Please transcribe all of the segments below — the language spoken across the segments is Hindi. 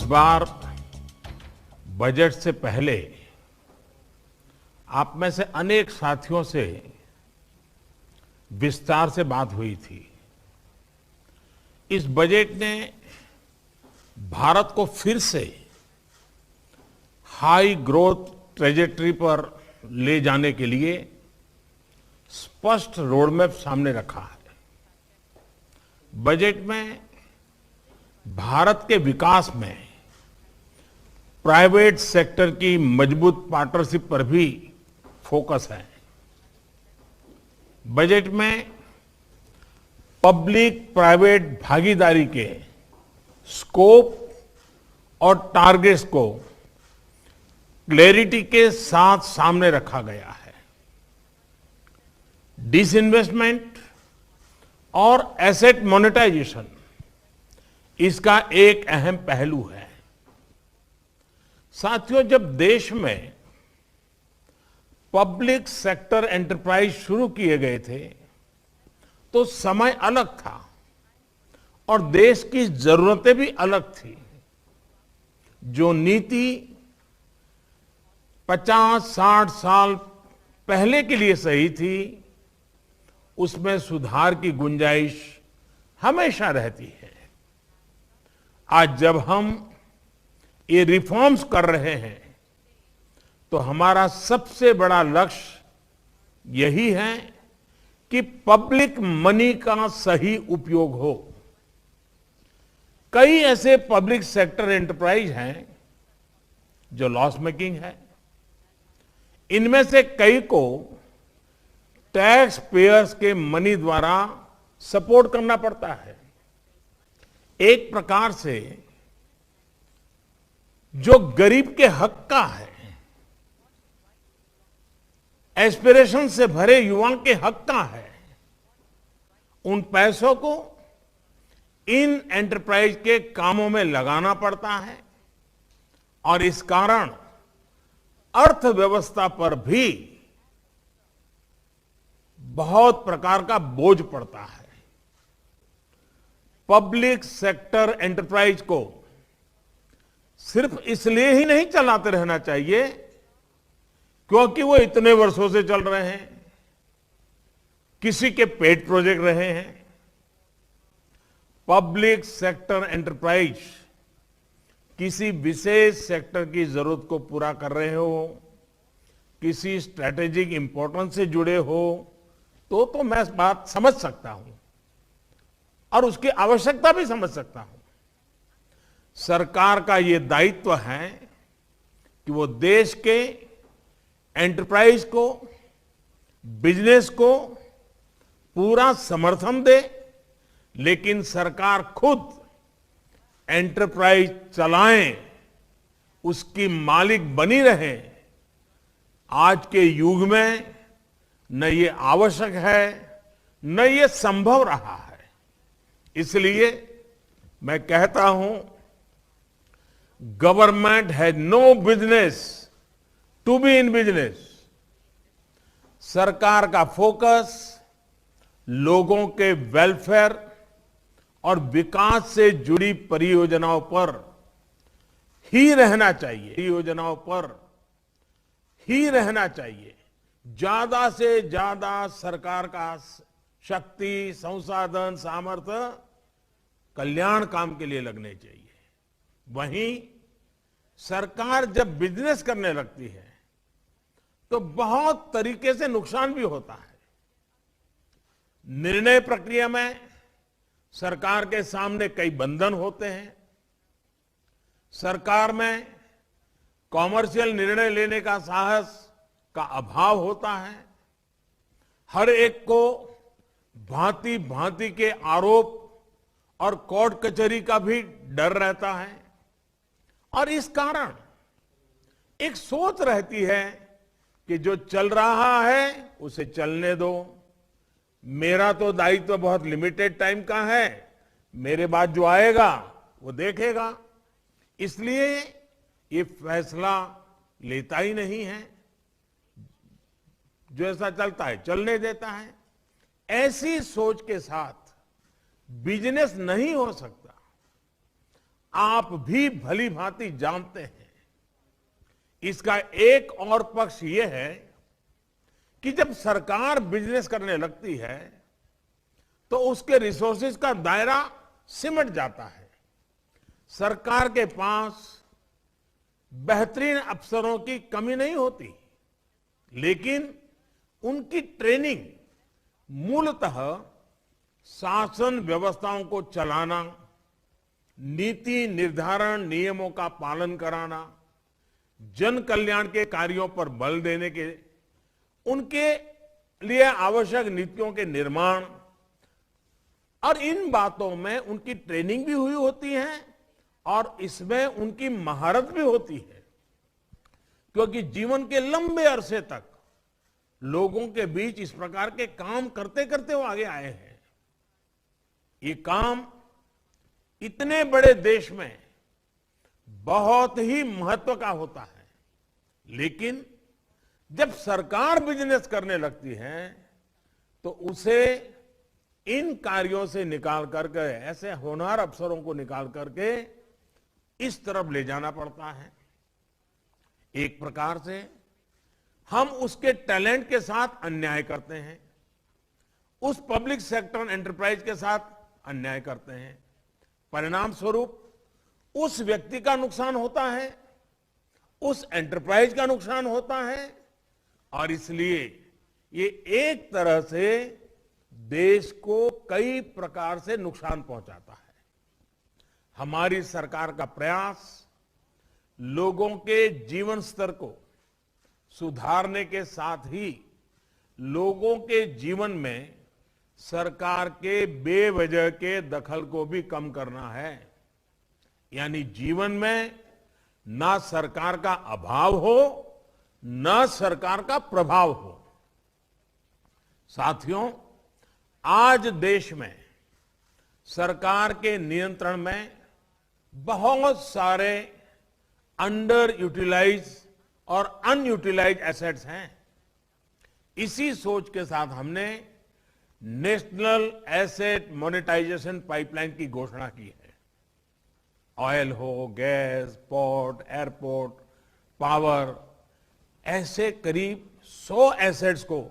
बार बजट से पहले आप में से अनेक साथियों से विस्तार से बात हुई थी। इस बजट ने भारत को फिर से हाई ग्रोथ ट्रेजेक्टरी पर ले जाने के लिए स्पष्ट रोडमैप सामने रखा है। बजट में भारत के विकास में प्राइवेट सेक्टर की मजबूत पार्टनरशिप पर भी फोकस है। बजट में पब्लिक प्राइवेट भागीदारी के स्कोप और टारगेट्स को क्लैरिटी के साथ सामने रखा गया है। डिसइन्वेस्टमेंट और एसेट मोनेटाइजेशन इसका एक अहम पहलू है। साथियों, जब देश में पब्लिक सेक्टर एंटरप्राइज शुरू किए गए थे तो समय अलग था और देश की जरूरतें भी अलग थी। जो नीति 50-60 साल पहले के लिए सही थी, उसमें सुधार की गुंजाइश हमेशा रहती है। आज जब हम ये रिफॉर्म्स कर रहे हैं तो हमारा सबसे बड़ा लक्ष्य यही है कि पब्लिक मनी का सही उपयोग हो। कई ऐसे पब्लिक सेक्टर एंटरप्राइज हैं जो लॉस मेकिंग है। इनमें से कई को टैक्स पेयर्स के मनी द्वारा सपोर्ट करना पड़ता है। एक प्रकार से जो गरीब के हक का है, एस्पिरेशन से भरे युवाओं के हक का है, उन पैसों को इन एंटरप्राइज के कामों में लगाना पड़ता है और इस कारण अर्थव्यवस्था पर भी बहुत प्रकार का बोझ पड़ता है। पब्लिक सेक्टर एंटरप्राइज को सिर्फ इसलिए ही नहीं चलाते रहना चाहिए क्योंकि वो इतने वर्षों से चल रहे हैं, किसी के पेट प्रोजेक्ट रहे हैं। पब्लिक सेक्टर एंटरप्राइज किसी विशेष सेक्टर की जरूरत को पूरा कर रहे हो, किसी स्ट्रैटेजिक इंपॉर्टेंस से जुड़े हो तो मैं इस बात समझ सकता हूं और उसकी आवश्यकता भी समझ सकता हूं। सरकार का ये दायित्व है कि वो देश के एंटरप्राइज को, बिजनेस को पूरा समर्थन दे, लेकिन सरकार खुद एंटरप्राइज चलाएं, उसकी मालिक बनी रहे। आज के युग में न ये आवश्यक है न ये संभव रहा है। इसलिए मैं कहता हूं, government has no business to be in business. सरकार का फोकस लोगों के वेलफेयर और विकास से जुड़ी परियोजनाओं पर ही रहना चाहिए। परियोजनाओं पर ही रहना चाहिए। ज्यादा से ज्यादा सरकार का शक्ति, संसाधन, सामर्थ्य कल्याण काम के लिए लगने चाहिए। वहीं सरकार जब बिजनेस करने लगती है तो बहुत तरीके से नुकसान भी होता है। निर्णय प्रक्रिया में सरकार के सामने कई बंधन होते हैं। सरकार में कॉमर्शियल निर्णय लेने का साहस का अभाव होता है। हर एक को भांति भांति के आरोप और कोर्ट कचहरी का भी डर रहता है और इस कारण एक सोच रहती है कि जो चल रहा है उसे चलने दो, मेरा तो दायित्व बहुत लिमिटेड टाइम का है, मेरे बाद जो आएगा वो देखेगा। इसलिए ये फैसला लेता ही नहीं है, जो ऐसा चलता है चलने देता है। ऐसी सोच के साथ बिजनेस नहीं हो सकता। आप भी भली भांति जानते हैं। इसका एक और पक्ष यह है कि जब सरकार बिजनेस करने लगती है तो उसके रिसोर्सेज का दायरा सिमट जाता है। सरकार के पास बेहतरीन अफसरों की कमी नहीं होती, लेकिन उनकी ट्रेनिंग मूलतः शासन व्यवस्थाओं को चलाना, नीति निर्धारण नियमों का पालन कराना, जन कल्याण के कार्यों पर बल देने के, उनके लिए आवश्यक नीतियों के निर्माण, और इन बातों में उनकी ट्रेनिंग भी हुई होती है और इसमें उनकी महारत भी होती है, क्योंकि जीवन के लंबे अरसे तक लोगों के बीच इस प्रकार के काम करते करते वो आगे आए हैं। ये काम इतने बड़े देश में बहुत ही महत्व का होता है, लेकिन जब सरकार बिजनेस करने लगती है तो उसे इन कार्यों से निकाल करके, ऐसे होनहार अफसरों को निकाल करके इस तरफ ले जाना पड़ता है। एक प्रकार से हम उसके टैलेंट के साथ अन्याय करते हैं, उस पब्लिक सेक्टर एंटरप्राइज के साथ अन्याय करते हैं। परिणाम स्वरूप उस व्यक्ति का नुकसान होता है, उस एंटरप्राइज का नुकसान होता है, और इसलिए ये एक तरह से देश को कई प्रकार से नुकसान पहुंचाता है। हमारी सरकार का प्रयास लोगों के जीवन स्तर को सुधारने के साथ ही लोगों के जीवन में सरकार के बेवजह के दखल को भी कम करना है। यानी जीवन में ना सरकार का अभाव हो, ना सरकार का प्रभाव हो। साथियों, आज देश में सरकार के नियंत्रण में बहुत सारे अंडर यूटिलाइज और अनयूटिलाइज एसेट्स हैं। इसी सोच के साथ हमने नेशनल एसेट मोनेटाइजेशन पाइपलाइन की घोषणा की है। ऑयल हो, गैस, पोर्ट, एयरपोर्ट, पावर, ऐसे करीब 100 एसेट्स को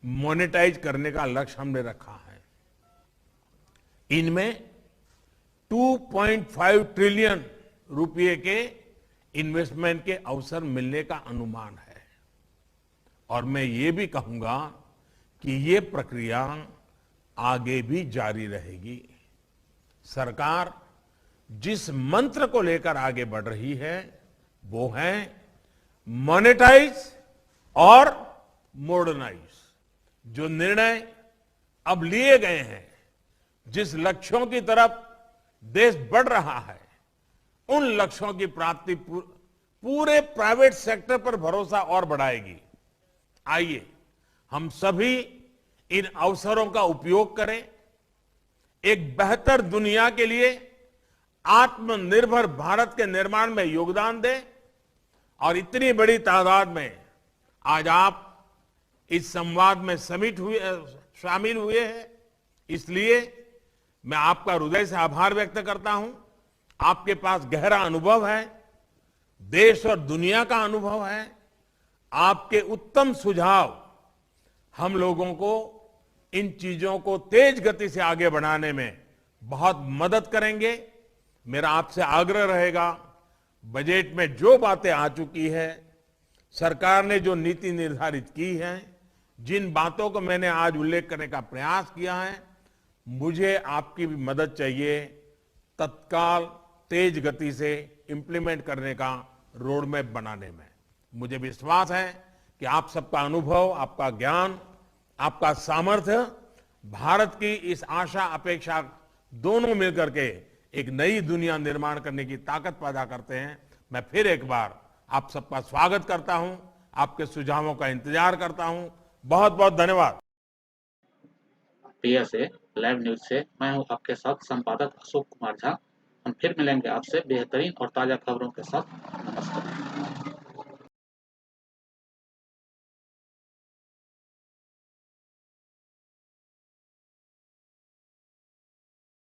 मोनेटाइज करने का लक्ष्य हमने रखा है। इनमें 2.5 ट्रिलियन रुपए के इन्वेस्टमेंट के अवसर मिलने का अनुमान है, और मैं ये भी कहूंगा कि ये प्रक्रिया आगे भी जारी रहेगी। सरकार जिस मंत्र को लेकर आगे बढ़ रही है वो है मॉनेटाइज और मॉडर्नाइज। जो निर्णय अब लिए गए हैं, जिस लक्ष्यों की तरफ देश बढ़ रहा है, उन लक्ष्यों की प्राप्ति पूरे प्राइवेट सेक्टर पर भरोसा और बढ़ाएगी। आइए हम सभी इन अवसरों का उपयोग करें, एक बेहतर दुनिया के लिए आत्मनिर्भर भारत के निर्माण में योगदान दें। और इतनी बड़ी तादाद में आज आप इस संवाद में शामिल हुए हैं, इसलिए मैं आपका हृदय से आभार व्यक्त करता हूं। आपके पास गहरा अनुभव है, देश और दुनिया का अनुभव है। आपके उत्तम सुझाव हम लोगों को इन चीजों को तेज गति से आगे बढ़ाने में बहुत मदद करेंगे। मेरा आपसे आग्रह रहेगा, बजट में जो बातें आ चुकी है, सरकार ने जो नीति निर्धारित की है, जिन बातों को मैंने आज उल्लेख करने का प्रयास किया है, मुझे आपकी भी मदद चाहिए तत्काल तेज गति से इंप्लीमेंट करने का रोड मैप बनाने में। मुझे विश्वास है कि आप सबका अनुभव, आपका ज्ञान, आपका सामर्थ्य भारत की इस आशा अपेक्षा दोनों मिलकर के एक नई दुनिया निर्माण करने की ताकत पैदा करते हैं। मैं फिर एक बार आप सबका स्वागत करता हूं, आपके सुझावों का इंतजार करता हूं। बहुत बहुत धन्यवाद। PSA लाइव न्यूज से मैं हूं आपके साथ संपादक अशोक कुमार झा। हम फिर मिलेंगे आपसे बेहतरीन और ताजा खबरों के साथ। नमस्कार।